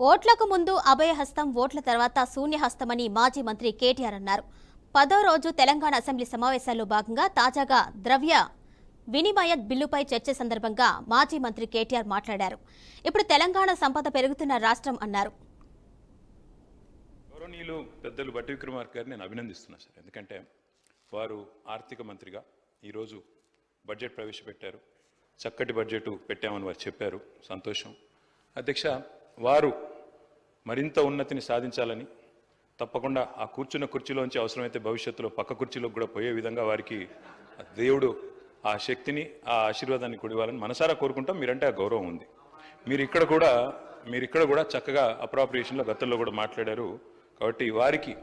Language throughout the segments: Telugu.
ఓట్లకు ముందు అభయహస్తం, ఓట్ల తర్వాత శూన్యహస్తమని మాజీ మంత్రి కేటీఆర్ అన్నారు. 10వ రోజు తెలంగాణ అసెంబ్లీ సమావేశాల్లో భాగంగా తాజాగా ద్రవ్య వినిమయ బిల్లుపై చర్చ సందర్భంగా మాజీ మంత్రి కేటీఆర్ మాట్లాడారు. ఇప్పుడు తెలంగాణ సంపద పెరుగుతున్న రాష్ట్రం అన్నారు. గౌరవనీయులు పెద్దలు భట్టి విక్రమార్క గారిని నేను అభినందిస్తున్నా సార్. ఎందుకంటే వారు ఆర్థిక మంత్రిగా ఈరోజు బడ్జెట్ ప్రవేశపెట్టారు. చక్కటి బడ్జెట్ పెట్టామని వారు చెప్పారు. సంతోషం. అధ్యక్ష, వారు మరింత ఉన్నతిని సాధించాలని తప్పకుండా ఆ కూర్చున్న కుర్చీలోంచి అవసరమైతే భవిష్యత్తులో పక్క కుర్చీలోకి కూడా పోయే విధంగా వారికి దేవుడు ఆ శక్తిని, ఆ ఆశీర్వాదాన్ని కొడివ్వాలని మనసారా కోరుకుంటాం. మీరంటే ఆ గౌరవం ఉంది. మీరు ఇక్కడ కూడా చక్కగా అప్రాప్రియేషన్లో గతంలో కూడా మాట్లాడారు. కాబట్టి వారికి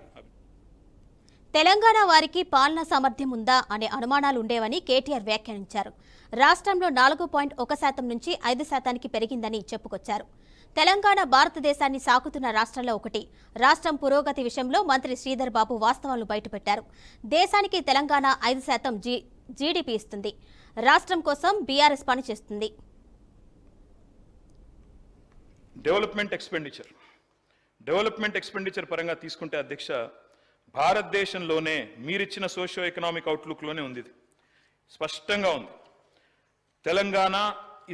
తెలంగాణ వారికి పాలనా సామర్థ్యం ఉందా అనే అనుమానాలు ఉండేవని కేటీఆర్ వ్యాఖ్యానించారు. రాష్ట్రంలో 4.1% నుంచి 5%కి పెరిగిందని చెప్పుకొచ్చారు. తెలంగాణ భారతదేశాన్ని సాకుతున్న రాష్ట్రాల్లో ఒకటి. రాష్ట్రం పురోగతి విషయంలో మంత్రి శ్రీధర్ బాబు వాస్తవాలను బయటపెట్టారు. దేశానికి తెలంగాణ 5% జీడీపీ ఇస్తుంది. రాష్ట్రం కోసం బీఆర్ఎస్ పనిచేస్తుంది. డెవలప్మెంట్ ఎక్స్పెండిచర్ పరంగా తీసుకుంటే అధ్యక్ష, భారతదేశంలోనే మీరిచ్చిన సోషియో ఎకనామిక్ అవుట్లుక్లోనే ఉంది. స్పష్టంగా ఉంది. Telangana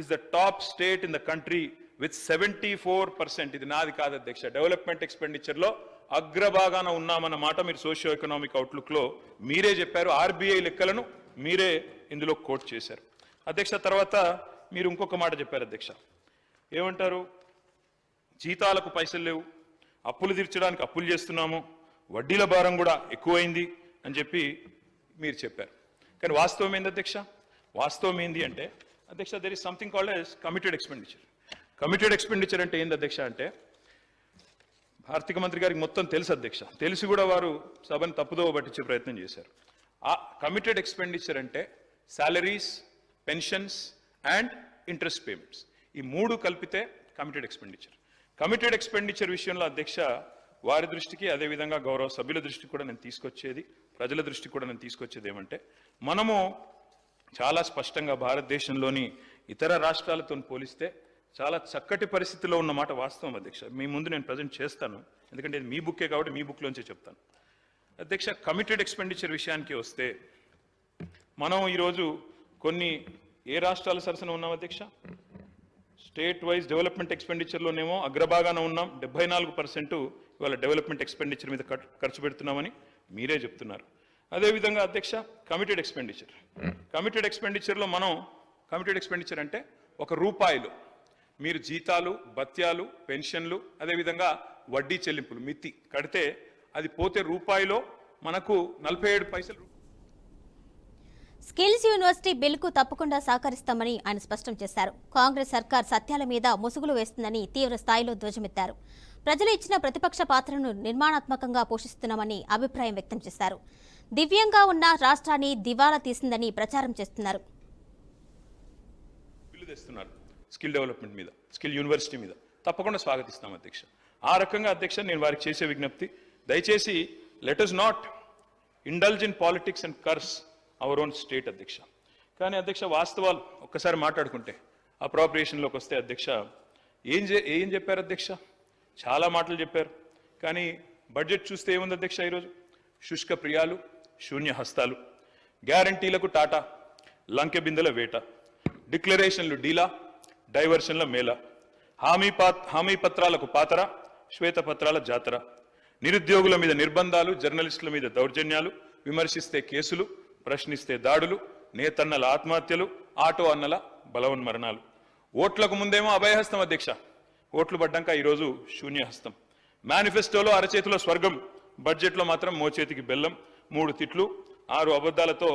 is the top state in the country with 74%. ఇది నాది కాదు అధ్యక్ష. డెవలప్మెంట్ ఎక్స్పెండిచర్లో అగ్రభాగాన ఉన్నామన్న మాట మీరు సోషియో ఎకనామిక్ అవుట్లుక్లో మీరే చెప్పారు. ఆర్బీఐ లెక్కలను మీరే ఇందులో కోట్ చేశారు అధ్యక్ష. తర్వాత మీరు ఇంకొక మాట చెప్పారు అధ్యక్ష. ఏమంటారు? జీతాలకు పైసలు లేవు, అప్పులు తీర్చడానికి అప్పులు చేస్తున్నాము, వడ్డీల భారం కూడా ఎక్కువైంది అని చెప్పి మీరు చెప్పారు. కానీ వాస్తవం ఏంది అధ్యక్ష? వాస్తవం ఏంది అంటే అధ్యక్ష, there is something called as committed expenditure. Committed expenditure అంటే ఏంది అధ్యక్ష అంటే, ఆర్థిక మంత్రి గారికి మొత్తం తెలుసు అధ్యక్ష. తెలిసి కూడా వారు సభను తప్పుదోవ పట్టించే ప్రయత్నం చేశారు. ఆ కమిటెడ్ ఎక్స్పెండిచర్ అంటే salaries, pensions and interest payments, ఈ మూడు కలిపితే కమిటెడ్ ఎక్స్పెండిచర్. కమిటెడ్ ఎక్స్పెండిచర్ విషయంలో అధ్యక్ష, వారి దృష్టికి, అదేవిధంగా గౌరవ సభ్యుల దృష్టికి కూడా నేను తీసుకొచ్చేది, ప్రజల దృష్టికి కూడా నేను తీసుకొచ్చేది ఏమంటే, మనము చాలా స్పష్టంగా భారతదేశంలోని ఇతర రాష్ట్రాలతో పోలిస్తే చాలా చక్కటి పరిస్థితిలో ఉన్నమాట వాస్తవం అధ్యక్ష. మీ ముందు నేను ప్రజెంట్ చేస్తాను, ఎందుకంటే ఇది మీ బుక్కే కాబట్టి మీ బుక్లోంచే చెప్తాను అధ్యక్ష. కమిటెడ్ ఎక్స్పెండిచర్ విషయానికి వస్తే, మనం ఈరోజు కొన్ని ఏ రాష్ట్రాల సరసన ఉన్నాం అధ్యక్ష? స్టేట్ వైజ్ డెవలప్మెంట్ ఎక్స్పెండిచర్లోనేమో అగ్రభాగాన ఉన్నాం. 74% ఇవాళ డెవలప్మెంట్ ఎక్స్పెండిచర్ మీద ఖర్చు పెడుతున్నామని మీరే చెప్తున్నారు. అదేవిధంగా అధ్యక్ష, కమిటెడ్ ఎక్స్పెండిచర్లో మనం కమిటెడ్ ఎక్స్పెండిచర్ అంటే ₹1 మీరు జీతాలు, భత్యాలు, పెన్షన్లు, అదేవిధంగా వడ్డీ చెల్లింపులు మిత్తి కడితే అది పోతే రూపాయిలో మనకు 47 పైసలు. స్కిల్స్ యూనివర్సిటీ బిల్లుకు తప్పకుండా సహకరిస్తామని ఆయన స్పష్టం చేశారు. కాంగ్రెస్ సర్కార్ సత్యాల మీద ముసుగులు వేస్తుందని తీవ్ర స్థాయిలో ధ్వజమెత్తారు. ప్రజలు ఇచ్చిన ప్రతిపక్ష పాత్రను నిర్మాణాత్మకంగా పోషిస్తున్నామని అభిప్రాయం వ్యక్తం చేశారు. దివ్యంగా ఉన్న రాష్ట్రాన్ని దివాలా తీసిందని ప్రచారం చేస్తున్నారు. స్కిల్ డెవలప్మెంట్ మీద, స్కిల్ యూనివర్సిటీ మీద తప్పకుండా స్వాగతిస్తాం అధ్యక్ష. ఆ రకంగా అధ్యక్ష నేను వారికి చేసే విజ్ఞప్తి, దయచేసి let us not indulge in politics and curse our own state అధ్యక్ష. కానీ అధ్యక్ష, వాస్తవాలు ఒక్కసారి మాట్లాడుకుంటే, అప్రాప్రియేషన్లోకి వస్తే అధ్యక్ష, ఏం చెప్పారు అధ్యక్ష? చాలా మాటలు చెప్పారు. కానీ బడ్జెట్ చూస్తే ఏముంది అధ్యక్ష? ఈరోజు శుష్క ప్రియాలు, శూన్య హస్తాలు, గ్యారంటీలకు టాటా, లంకె బిందెల వేట, డిక్లరేషన్లు డీలా, డైవర్షన్ల మేళ, హామీ పత్రాలకు పాతర, శ్వేతపత్రాల జాతర, నిరుద్యోగుల మీద నిర్బంధాలు, జర్నలిస్టుల మీద దౌర్జన్యాలు, విమర్శిస్తే కేసులు, ప్రశ్నిస్తే దాడులు, నేతన్నల ఆత్మహత్యలు, ఆటో అన్నల బలవన్మరణాలు. ఓట్లకు ముందేమో అభయహస్తం అధ్యక్ష, ఓట్లు పడ్డాక ఈరోజు శూన్యహస్తం. మేనిఫెస్టోలో అరచేతిలో స్వర్గం, బడ్జెట్లో మాత్రం మోచేతికి బెల్లం, 3 తిట్లు, 6 అబద్ధాలతో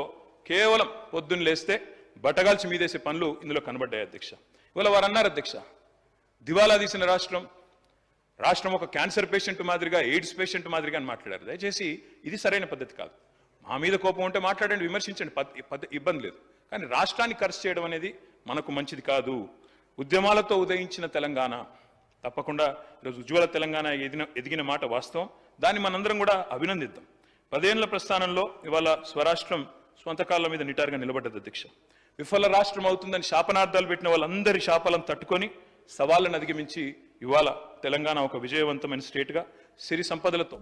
కేవలం పొద్దున్న లేస్తే బట్టగాల్చి మీదేసే పనులు ఇందులో కనబడ్డాయి అధ్యక్ష. ఇవాళ వారు అన్నారు అధ్యక్ష, దివాలా తీసిన రాష్ట్రం ఒక క్యాన్సర్ పేషెంట్ మాదిరిగా, ఎయిడ్స్ పేషెంట్ మాదిరిగా అని మాట్లాడారు. దయచేసి ఇది సరైన పద్ధతి కాదు. మా మీద కోపం ఉంటే మాట్లాడండి, విమర్శించండి, ఇబ్బంది లేదు. కానీ రాష్ట్రాన్ని ఖర్చు చేయడం అనేది మనకు మంచిది కాదు. ఉద్యమాలతో ఉదయించిన తెలంగాణ తప్పకుండా ఈరోజు ఉజ్వల తెలంగాణ ఎదిగిన మాట వాస్తవం. దాన్ని మనందరం కూడా అభినందిద్దాం. 10 ఏళ్ల ప్రస్థానంలో ఇవాళ స్వరాష్ట్రం స్వంత కాళ్ళ మీద నిటారుగా నిలబడ్డది అధ్యక్ష. విఫల రాష్ట్రం అవుతుందని శాపనార్థాలు పెట్టిన వాళ్ళందరి శాపాలను తట్టుకొని సవాళ్ళను అధిగమించి ఇవాళ తెలంగాణ ఒక విజయవంతమైన స్టేట్గా సిరి సంపదలతో